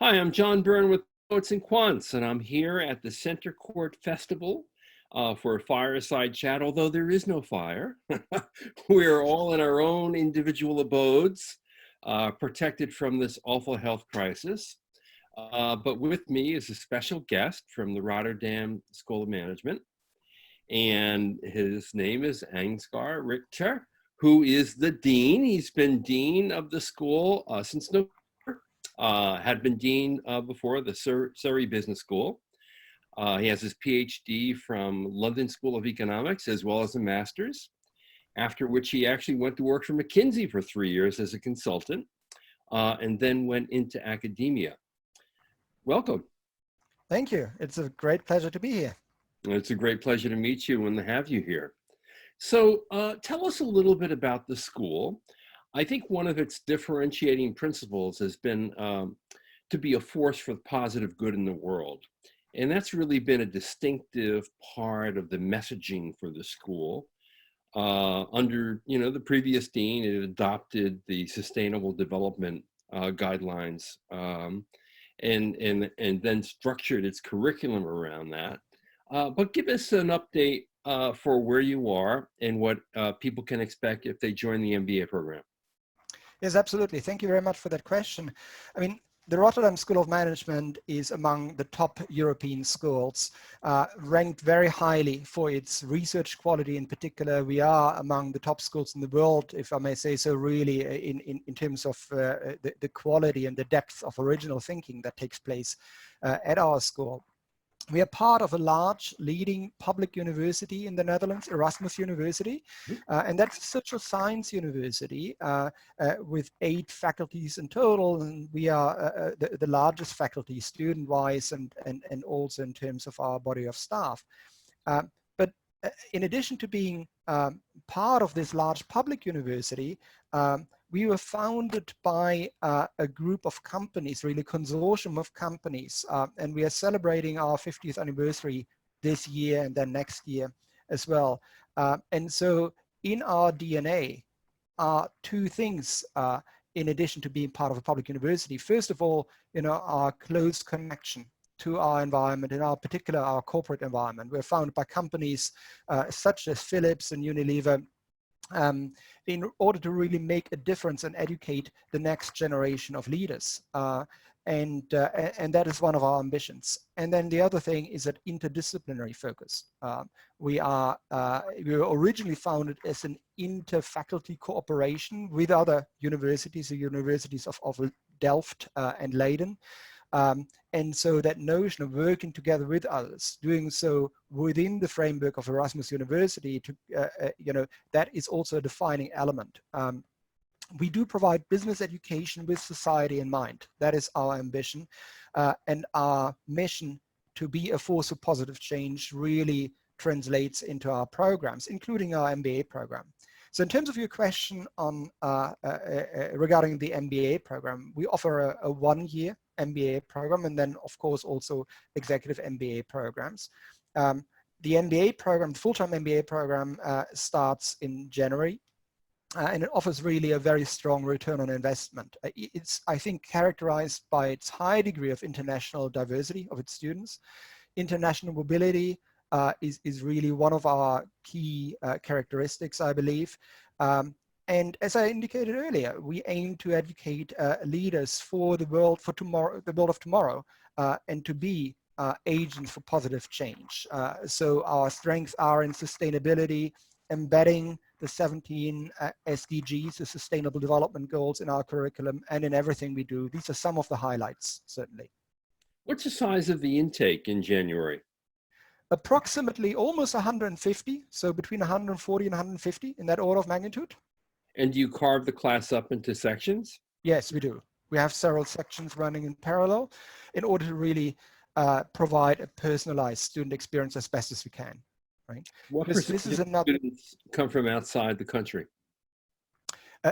Hi, I'm John Byrne with Poets and Quants, and I'm here at the Center Court Festival for a fireside chat, although there is no fire. We're all in our own individual abodes, protected from this awful health crisis. But with me is a special guest from the Rotterdam School of Management, and his name is Ansgar Richter, who is the dean. He's been dean of the school since November. Had been dean before the Surrey Business School. He has his PhD from London School of Economics as well as a master's, after which he actually went to work for McKinsey for 3 years as a consultant and then went into academia. Welcome. Thank you. It's a great pleasure to be here. It's a great pleasure to meet you and to have you here. So tell us a little bit about the school. I think one of its differentiating principles has been to be a force for positive good in the world. And that's really been a distinctive part of the messaging for the school. Under the previous dean, it adopted the Sustainable Development Guidelines and then structured its curriculum around that. But give us an update for where you are and what people can expect if they join the MBA program. Yes, absolutely. Thank you very much for that question. I mean, the Rotterdam School of Management is among the top European schools, ranked very highly for its research quality. In particular, we are among the top schools in the world, if I may say so, really in terms of the quality and the depth of original thinking that takes place at our school. We are part of a large leading public university in the Netherlands, Erasmus University, and that's a social science university with 8 faculties in total, and we are the largest faculty student-wise and also in terms of our body of staff. But in addition to being part of this large public university, we were founded by a group of companies, really consortium of companies, and we are celebrating our 50th anniversary this year and then next year as well. And so in our DNA are 2 things in addition to being part of a public university. First of all, our close connection to our environment, in our particular, our corporate environment. We're founded by companies such as Philips and Unilever, in order to really make a difference and educate the next generation of leaders. And that is one of our ambitions. And then the other thing is that interdisciplinary focus. We were originally founded as an inter-faculty cooperation with other universities, the universities of Delft and Leiden. And so that notion of working together with others, doing so within the framework of Erasmus University, that is also a defining element. We do provide business education with society in mind. That is our ambition, and our mission to be a force of positive change really translates into our programs, including our MBA program. So in terms of your question on regarding the MBA program, we offer a 1-year MBA program, and then of course also executive MBA programs. The MBA program, the full-time MBA program, starts in January, and it offers really a very strong return on investment. It's, I think, characterized by its high degree of international diversity of its students. International mobility is really one of our key characteristics, I believe. And as I indicated earlier, we aim to educate leaders for the world for tomorrow, the world of tomorrow, and to be agents for positive change. So our strengths are in sustainability, embedding the 17 SDGs, the Sustainable Development Goals, in our curriculum and in everything we do. These are some of the highlights, certainly. What's the size of the intake in January? Approximately almost 150, so between 140 and 150 in that order of magnitude. And do you carve the class up into sections? Yes, we do. We have several sections running in parallel in order to really provide a personalized student experience as best as we can. Right? What This is percentage of students come from outside the country?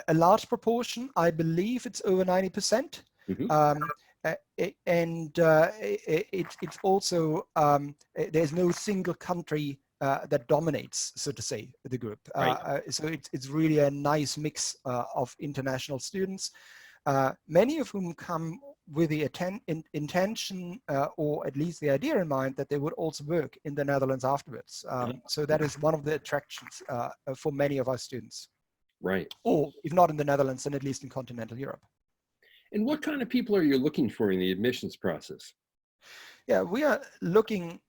A large proportion, I believe it's over 90%. Mm-hmm. It's also, there's no single country that dominates, so to say, the group. Right. So it's really a nice mix of international students, many of whom come with the intention or at least the idea in mind that they would also work in the Netherlands afterwards. So that is one of the attractions for many of our students. Right. Or if not in the Netherlands, then at least in continental Europe. And what kind of people are you looking for in the admissions process? Yeah, we are looking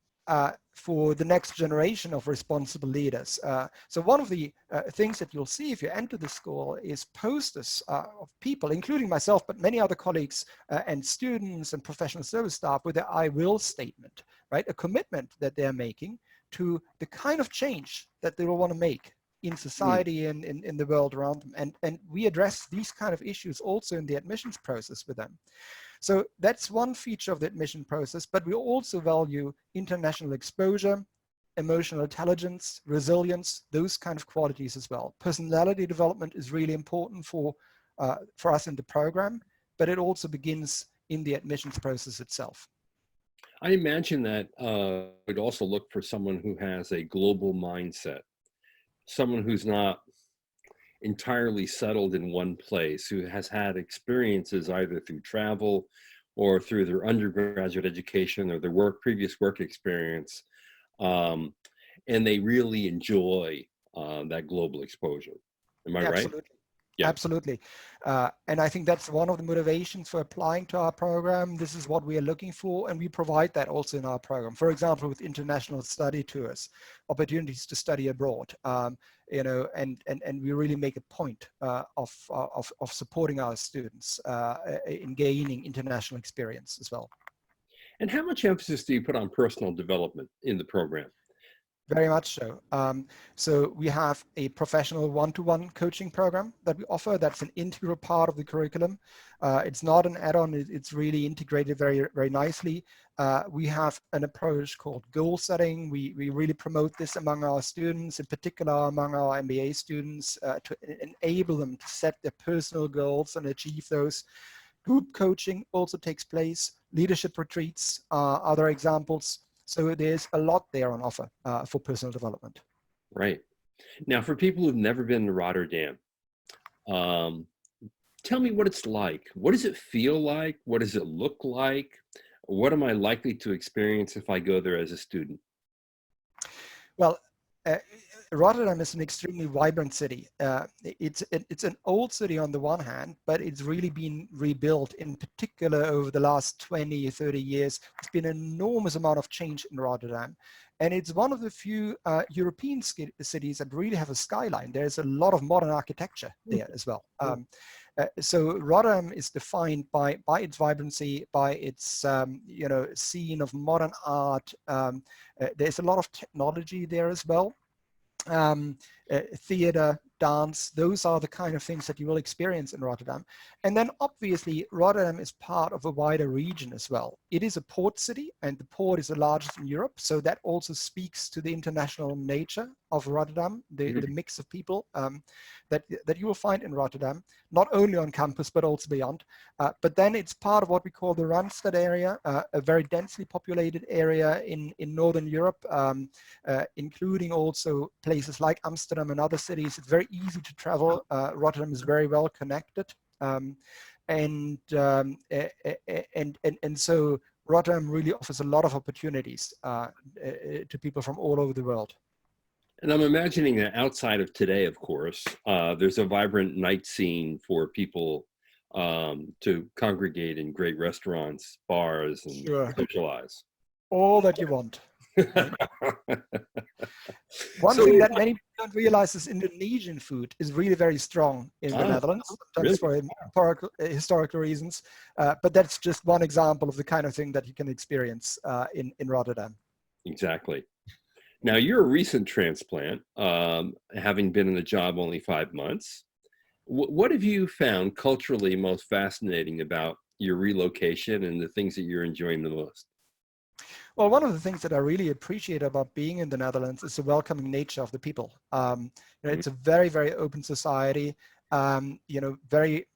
for the next generation of responsible leaders. So one of the things that you'll see if you enter the school is posters of people, including myself, but many other colleagues and students and professional service staff with their I will statement, right? A commitment that they're making to the kind of change that they will want to make in society and in the world around them. And we address these kind of issues also in the admissions process with them. So that's one feature of the admission process, but we also value international exposure, emotional intelligence, resilience, those kind of qualities as well. Personality development is really important for us in the program, but it also begins in the admissions process itself. I imagine that we'd also look for someone who has a global mindset, someone who's not entirely settled in one place, who has had experiences either through travel or through their undergraduate education or their previous work experience, and they really enjoy that global exposure. Am I right? Absolutely. Yeah. Absolutely. And I think that's one of the motivations for applying to our program. This is what we are looking for, and we provide that also in our program. For example, with international study tours, opportunities to study abroad, you know, and we really make a point of supporting our students in gaining international experience as well. And how much emphasis do you put on personal development in the program? Very much so. So we have a professional one-to-one coaching program that we offer. That's an integral part of the curriculum. It's not an add-on. It's really integrated very, very nicely. We have an approach called goal setting. We really promote this among our students, in particular among our MBA students, to enable them to set their personal goals and achieve those. Group coaching also takes place. Leadership retreats are other examples. So there's a lot there on offer for personal development. Right. Now, for people who've never been to Rotterdam, tell me what it's like. What does it feel like? What does it look like? What am I likely to experience if I go there as a student? Well, Rotterdam is an extremely vibrant city. It's an old city on the one hand, but it's really been rebuilt, in particular over the last 20, 30 years. There's been an enormous amount of change in Rotterdam. And it's one of the few European cities that really have a skyline. There's a lot of modern architecture there as well. So Rotterdam is defined by its vibrancy, by its you know, scene of modern art. There's a lot of technology there as well. Theater, dance, those are the kind of things that you will experience in Rotterdam. And then obviously Rotterdam is part of a wider region as well. It is a port city, and the port is the largest in Europe. So that also speaks to the international nature of Rotterdam, the mix of people that you will find in Rotterdam, not only on campus, but also beyond. But then it's part of what we call the Randstad area, a very densely populated area in Northern Europe, including also places like Amsterdam and other cities. It's very easy to travel. Rotterdam is very well connected. And so Rotterdam really offers a lot of opportunities to people from all over the world. And I'm imagining that outside of today, of course, there's a vibrant night scene for people to congregate in great restaurants, bars, and socialize. All that you want. Right? One So, thing that many people don't realize is Indonesian food is really very strong in the Netherlands, sometimes for historical reasons. But that's just one example of the kind of thing that you can experience in Rotterdam. Exactly. Now, you're a recent transplant, having been in the job only 5 months. What have you found culturally most fascinating about your relocation and the things that you're enjoying the most? Well, one of the things that I really appreciate about being in the Netherlands is the welcoming nature of the people. You know, it's a very, very open society. You know,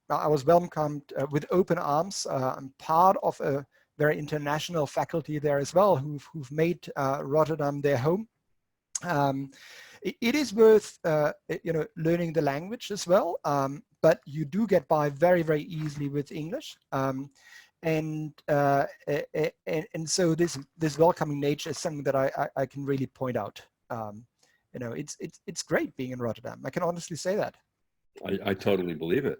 I was welcomed with open arms. I'm part of a very international faculty there as well, who've made Rotterdam their home. It is worth you know, learning the language as well, but you do get by very, very easily with English. and so this welcoming nature is something that I can really point out. It's great being in Rotterdam. I can honestly say that. I totally believe it.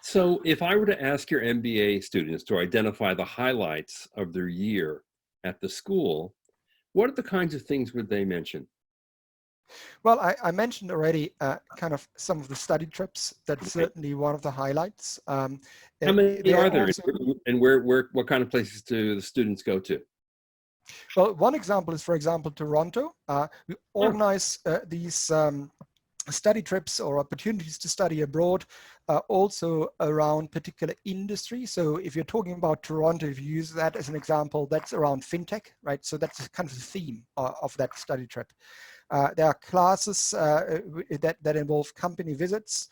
So if I were to ask your MBA students to identify the highlights of their year at the school, what are the kinds of things would they mention? Well, I mentioned already kind of some of the study trips. That's Right. certainly one of the highlights. How many There are are there, also, and what kind of places do the students go to? well, one example is, for example, Toronto. We Oh, organize these study trips or opportunities to study abroad, also around particular industry. So if you're talking about Toronto, if you use that as an example, that's around fintech, right? So that's kind of the theme of that study trip. There are classes that involve company visits,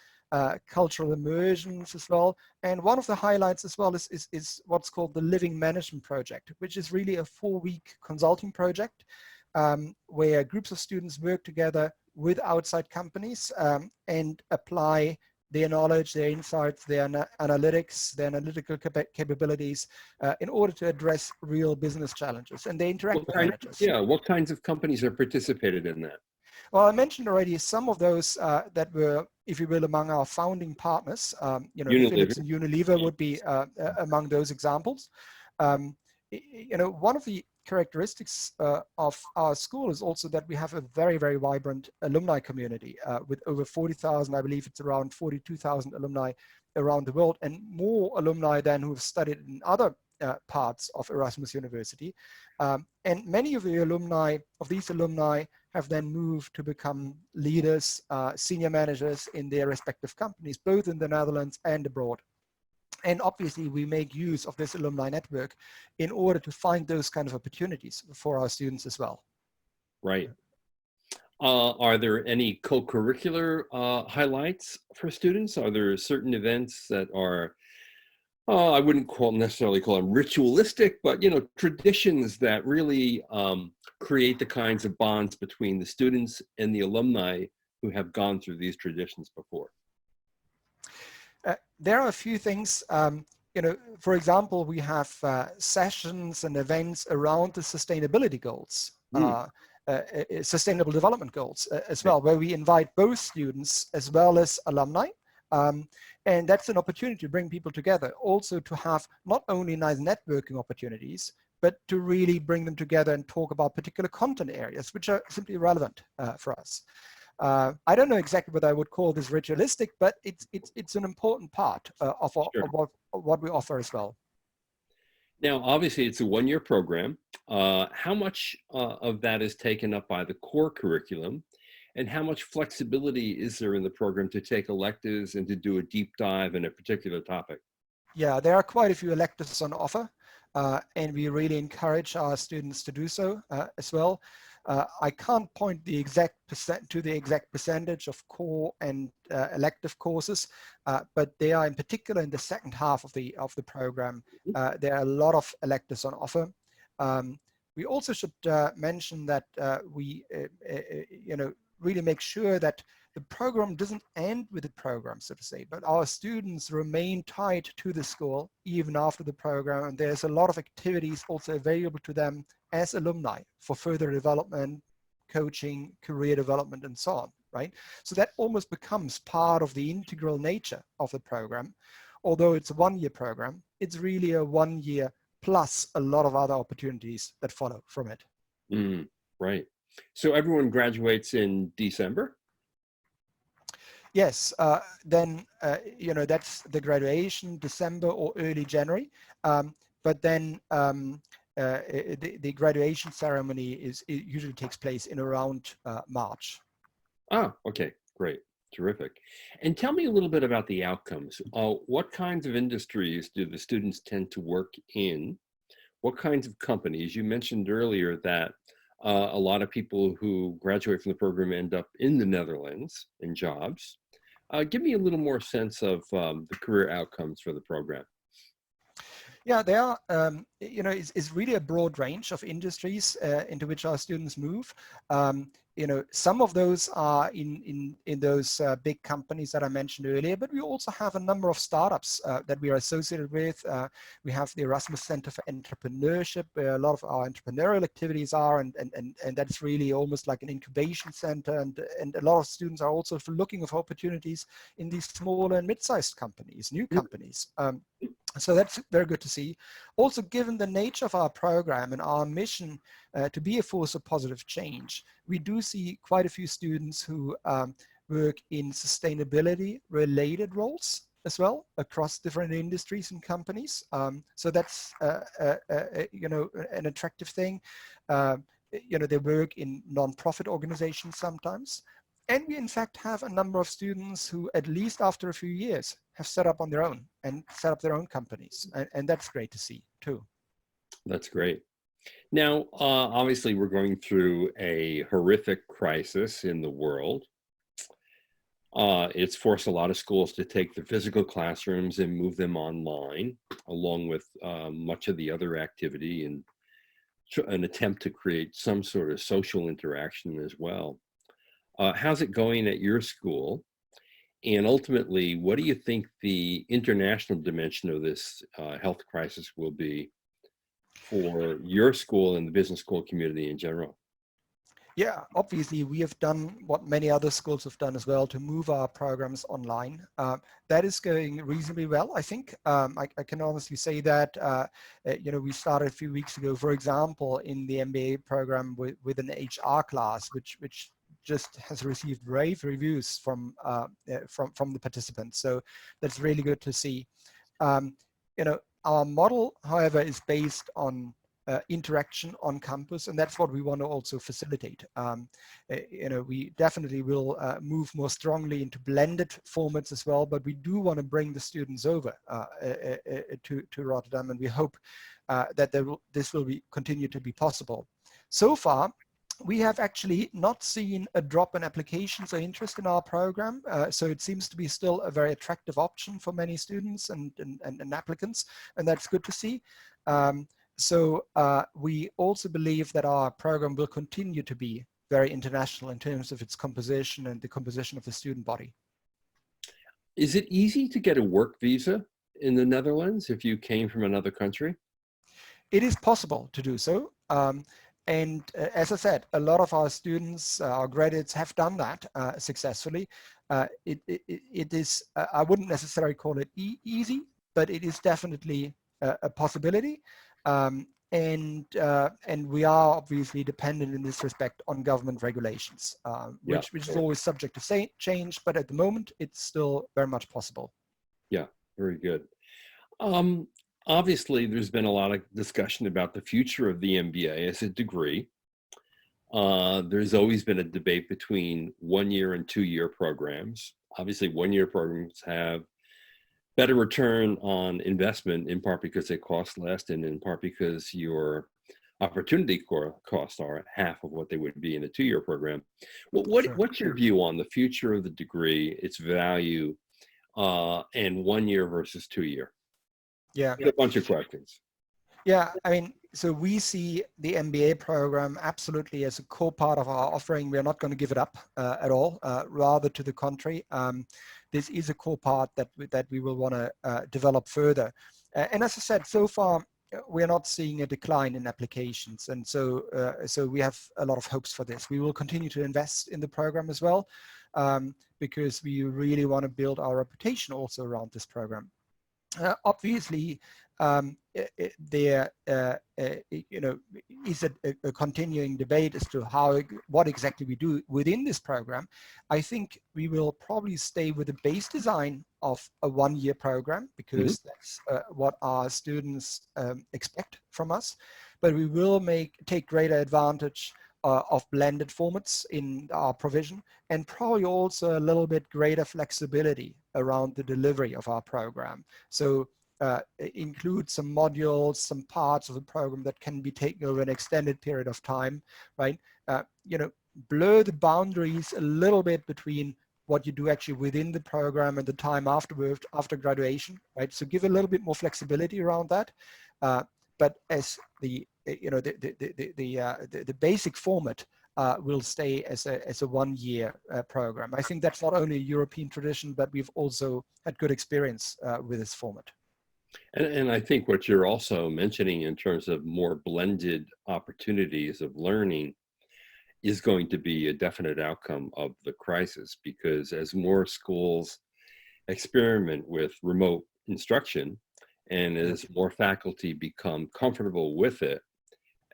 cultural immersions as well. And one of the highlights as well is what's called the Living Management Project, which is really a 4-week consulting project where groups of students work together with outside companies and apply their knowledge, their insights, their analytics, their analytical capabilities in order to address real business challenges. And they interact with managers. what kinds of companies are participated in that? Well, I mentioned already some of those that were, if you will, among our founding partners. Philips Unilever. and Unilever would be among those examples. One of the characteristics of our school is also that we have a very, very vibrant alumni community with over 40,000, I believe it's around 42,000 alumni around the world, and more alumni than who have studied in other parts of Erasmus University. And many of the alumni, of these alumni, have then moved to become leaders, senior managers in their respective companies, both in the Netherlands and abroad. And obviously, we make use of this alumni network in order to find those kind of opportunities for our students as well. Right. Are there any co-curricular highlights for students? Are there certain events that are, I wouldn't necessarily call them ritualistic, but traditions that really create the kinds of bonds between the students and the alumni who have gone through these traditions before? There are a few things. For example, we have sessions and events around the sustainability goals. Sustainable development goals as well, where we invite both students as well as alumni. And that's an opportunity to bring people together, also to have not only nice networking opportunities, but to really bring them together and talk about particular content areas, which are simply relevant for us. I don't know exactly what I would call this ritualistic, but it's an important part of what we offer as well. Now, obviously, it's a one-year program. How much of that is taken up by the core curriculum, and how much flexibility is there in the program to take electives and to do a deep dive in a particular topic? Yeah, there are quite a few electives on offer, and we really encourage our students to do so as well. I can't point the exact percentage of core and elective courses, but they are in particular in the second half of the program. There are a lot of electives on offer. We also should mention that we really make sure that the program doesn't end with the program, so to say, but our students remain tied to the school even after the program, and there's a lot of activities also available to them as alumni for further development, coaching, career development, and so on, right? So that almost becomes part of the integral nature of the program. Although it's a one-year program, it's really a 1 year plus a lot of other opportunities that follow from it. Right. So everyone graduates in December? Yes, then, that's the graduation, December or early January. But then the graduation ceremony it usually takes place in around March. Oh, okay, great, terrific. And tell me a little bit about the outcomes. What kinds of industries do the students tend to work in? What kinds of companies? You mentioned earlier that a lot of people who graduate from the program end up in the Netherlands in jobs. Give me a little more sense of the career outcomes for the program. Yeah, there are, it's really a broad range of industries into which our students move. some of those are in those big companies that I mentioned earlier, but we also have a number of startups that we are associated with. We have the Erasmus Center for Entrepreneurship, where a lot of our entrepreneurial activities are, and that's really almost like an incubation center. And a lot of students are also looking for opportunities in these smaller and mid-sized companies, new companies. So that's very good to see. Also, given the nature of our program and our mission to be a force of positive change, we do see quite a few students who work in sustainability related roles as well across different industries and companies. So that's an attractive thing. They work in non-profit organizations sometimes. And we in fact have a number of students who, at least after a few years, have set up on their own and set up their own companies. And that's great to see too. That's great. Now, obviously, we're going through a horrific crisis in the world. It's forced a lot of schools to take their physical classrooms and move them online, along with much of the other activity, and an attempt to create some sort of social interaction as well. How's it going at your school? And ultimately, what do you think the international dimension of this health crisis will be for your school and the business school community in general? Yeah, obviously we have done what many other schools have done as well to move our programs online. That is going reasonably well, I think. I can honestly say that, we started a few weeks ago, for example, in the MBA program with an HR class, which just has received rave reviews from the participants. So that's really good to see. Our model, however, is based on interaction on campus, and that's what we want to also facilitate. We definitely will move more strongly into blended formats as well, but we do want to bring the students over to Rotterdam, and we hope that this will continue to be possible. So far, we have actually not seen a drop in applications or interest in our program. So it seems to be still a very attractive option for many students and applicants, and that's good to see. So we also believe that our program will continue to be very international in terms of its composition and the composition of the student body. Is it easy to get a work visa in the Netherlands if you came from another country? It is possible to do so. And as I said, a lot of our students, our graduates have done that successfully. It is, I wouldn't necessarily call it easy, but it is definitely a possibility. And we are obviously dependent in this respect on government regulations, which is always subject to change, but at the moment it's still very much possible. Yeah, very good. Obviously, there's been a lot of discussion about the future of the MBA as a degree. There's always been a debate between 1-year and 2-year programs. Obviously, 1-year programs have better return on investment, in part because they cost less and in part because your opportunity costs are half of what they would be in a 2-year program. What's your view on the future of the degree, its value, and 1-year versus 2-year? Yeah. A bunch of questions. Yeah, I mean, so we see the MBA program absolutely as a core part of our offering. We are not going to give it up at all, rather to the contrary. This is a core part that we will want to develop further. And as I said, so far, we are not seeing a decline in applications. And so, so we have a lot of hopes for this. We will continue to invest in the program as well, because we really want to build our reputation also around this program. Obviously, there is a continuing debate as to what exactly we do within this program. I think we will probably stay with the base design of a 1-year program because that's what our students expect from us. But we will take greater advantage of blended formats in our provision, and probably also a little bit greater flexibility around the delivery of our program. So include some modules, some parts of the program that can be taken over an extended period of time, right? Blur the boundaries a little bit between what you do actually within the program and the time afterwards, after graduation, right? So give a little bit more flexibility around that. But as the basic format will stay as a one-year program. I think that's not only a European tradition, but we've also had good experience with this format. And I think what you're also mentioning in terms of more blended opportunities of learning is going to be a definite outcome of the crisis, because as more schools experiment with remote instruction and as more faculty become comfortable with it,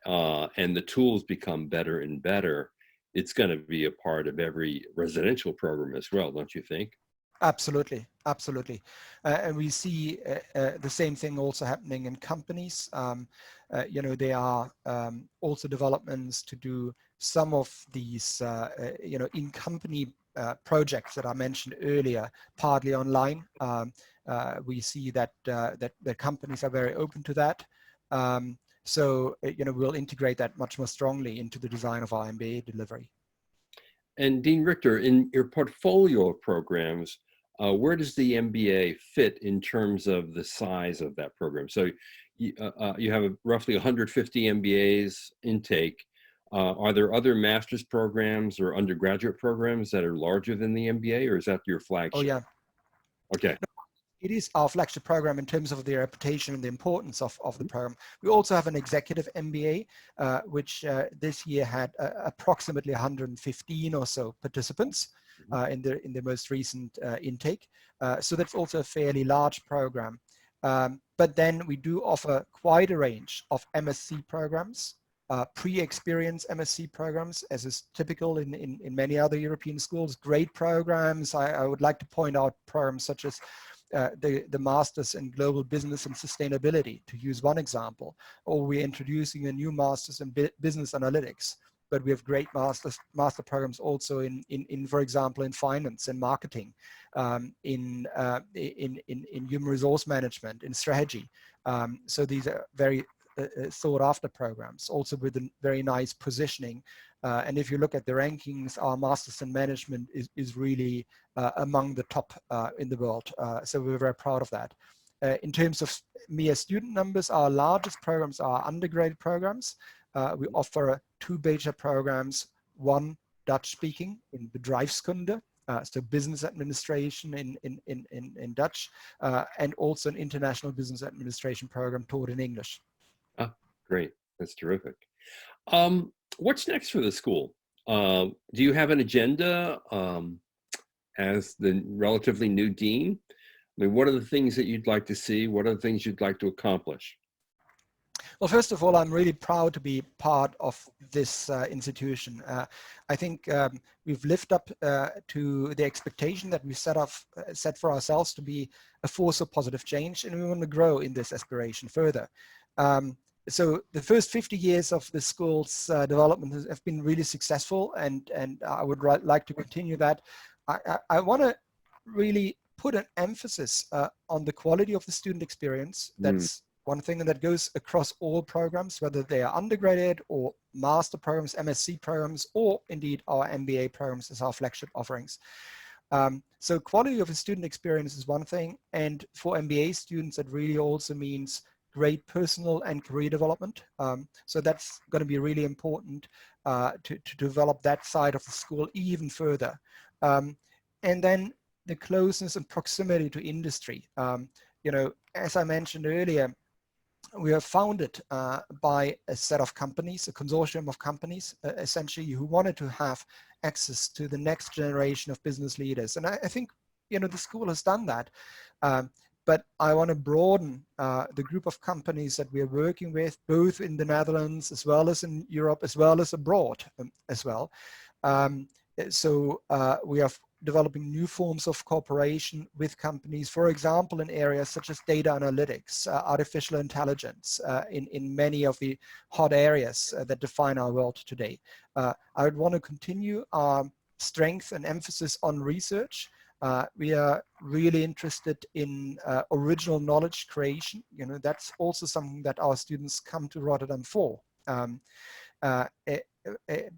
and the tools become better and better, it's going to be a part of every residential program as well, don't you think? Absolutely, absolutely. And we see the same thing also happening in companies. There are also developments to do some of these, in-company projects that I mentioned earlier, partly online. We see that the companies are very open to that. We'll integrate that much more strongly into the design of our MBA delivery. And Dean Richter, in your portfolio of programs, where does the MBA fit in terms of the size of that program? So you have roughly 150 MBAs intake. Are there other master's programs or undergraduate programs that are larger than the MBA, or is that your flagship? Oh, yeah. Okay. It is our flagship program in terms of the reputation and the importance of the program. We also have an executive MBA, which this year had approximately 115 or so participants in the most recent intake. So that's also a fairly large program. But then we do offer quite a range of MSc programs, pre-experience MSc programs, as is typical in many other European schools. Great programs. I would like to point out programs such as the Masters in Global Business and Sustainability, to use one example, or we're introducing a new Masters in Business Analytics. But we have great master programs also in for example, in finance and marketing, in human resource management, in strategy. So these are very sought after programs, also with a very nice positioning. And if you look at the rankings, our Masters in Management is really among the top in the world. So we're very proud of that. In terms of mere student numbers, our largest programs are undergraduate programs. We offer 2 bachelor programs, one Dutch speaking in Bedrijfskunde, so business administration in Dutch, and also an international business administration program taught in English. Ah, great. That's terrific. What's next for the school? Do you have an agenda as the relatively new dean? I mean, what are the things that you'd like to see? What are the things you'd like to accomplish? Well, first of all, I'm really proud to be part of this institution. I think we've lived up to the expectation that we set for ourselves to be a force of positive change, and we want to grow in this aspiration further. So the first 50 years of the school's development have been really successful, and I would like to continue that. I want to really put an emphasis on the quality of the student experience. That's one thing, and that goes across all programs, whether they are undergraduate or master programs, MSc programs, or indeed our MBA programs as our flagship offerings. So quality of the student experience is one thing, and for MBA students, it really also means great personal and career development. So that's going to be really important to develop that side of the school even further. And then the closeness and proximity to industry. As I mentioned earlier, we are founded by a set of companies, a consortium of companies, essentially, who wanted to have access to the next generation of business leaders. And I think, the school has done that. But I want to broaden the group of companies that we are working with, both in the Netherlands, as well as in Europe, as well as abroad as well. So we are developing new forms of cooperation with companies, for example, in areas such as data analytics, artificial intelligence, in many of the hot areas that define our world today. I would want to continue our strength and emphasis on research. We are really interested in original knowledge creation. That's also something that our students come to Rotterdam for.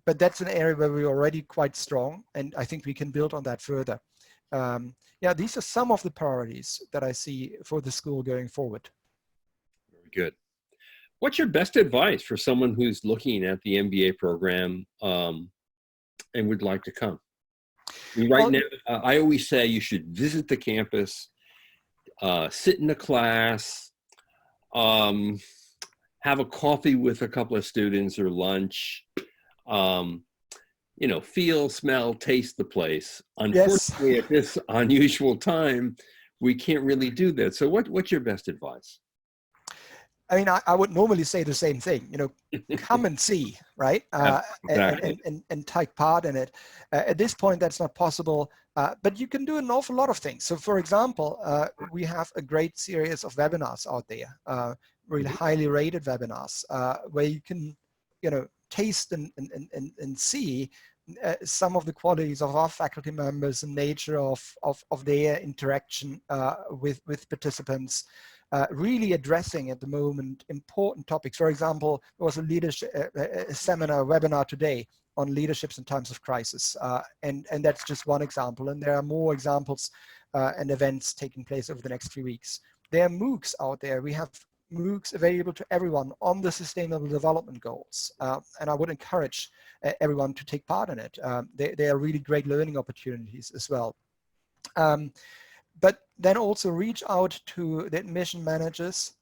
But that's an area where we're already quite strong, and I think we can build on that further. Yeah, these are some of the priorities that I see for the school going forward. Very good. What's your best advice for someone who's looking at the MBA program and would like to come? Right Well, now, I always say you should visit the campus, sit in a class, have a coffee with a couple of students or lunch, you know, feel, smell, taste the place. yes. Unfortunately, at this unusual time, we can't really do that. So what's your best advice? I mean, I would normally say the same thing, you know, come and see, right? Exactly. And take part in it. At this point, that's not possible, but you can do an awful lot of things. So for example, we have a great series of webinars out there, really Mhm. highly rated webinars, where you can, you know, taste and see some of the qualities of our faculty members and nature of their interaction with participants. Really addressing at the moment important topics. For example, there was a leadership a seminar, webinar today on leaderships in times of crisis, and that's just one example. And there are more examples and events taking place over the next few weeks. There are MOOCs out there. We have MOOCs available to everyone on the Sustainable Development Goals, and I would encourage everyone to take part in it. They are really great learning opportunities as well. But then also reach out to the admission managers,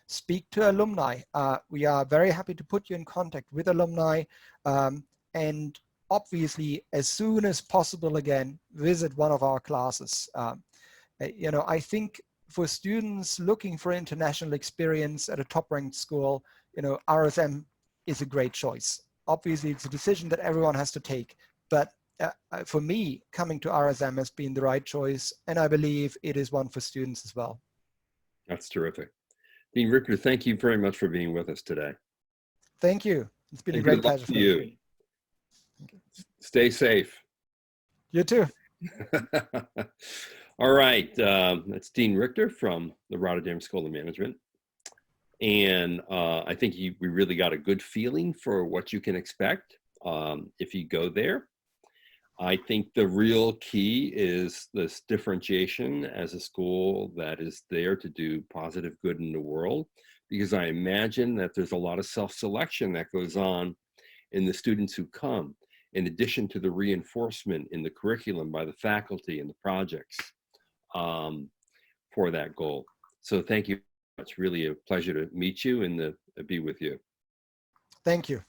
speak to alumni. We are very happy to put you in contact with alumni, and obviously as soon as possible again, visit one of our classes. You know, I think for students looking for international experience at a top-ranked school, you know, RSM is a great choice. Obviously, it's a decision that everyone has to take, but for me, coming to RSM has been the right choice, and I believe it is one for students as well. That's terrific. Dean Richter, thank you very much for being with us today. Thank you. It's been a And great good luck pleasure to for me. you. Stay safe. You too. All right, that's Dean Richter from the Rotterdam School of Management. And I think we really got a good feeling for what you can expect if you go there. I think the real key is this differentiation as a school that is there to do positive good in the world, because I imagine that there's a lot of self-selection that goes on in the students who come, in addition to the reinforcement in the curriculum by the faculty and the projects for that goal. So thank you. It's really a pleasure to meet you and to be with you. Thank you.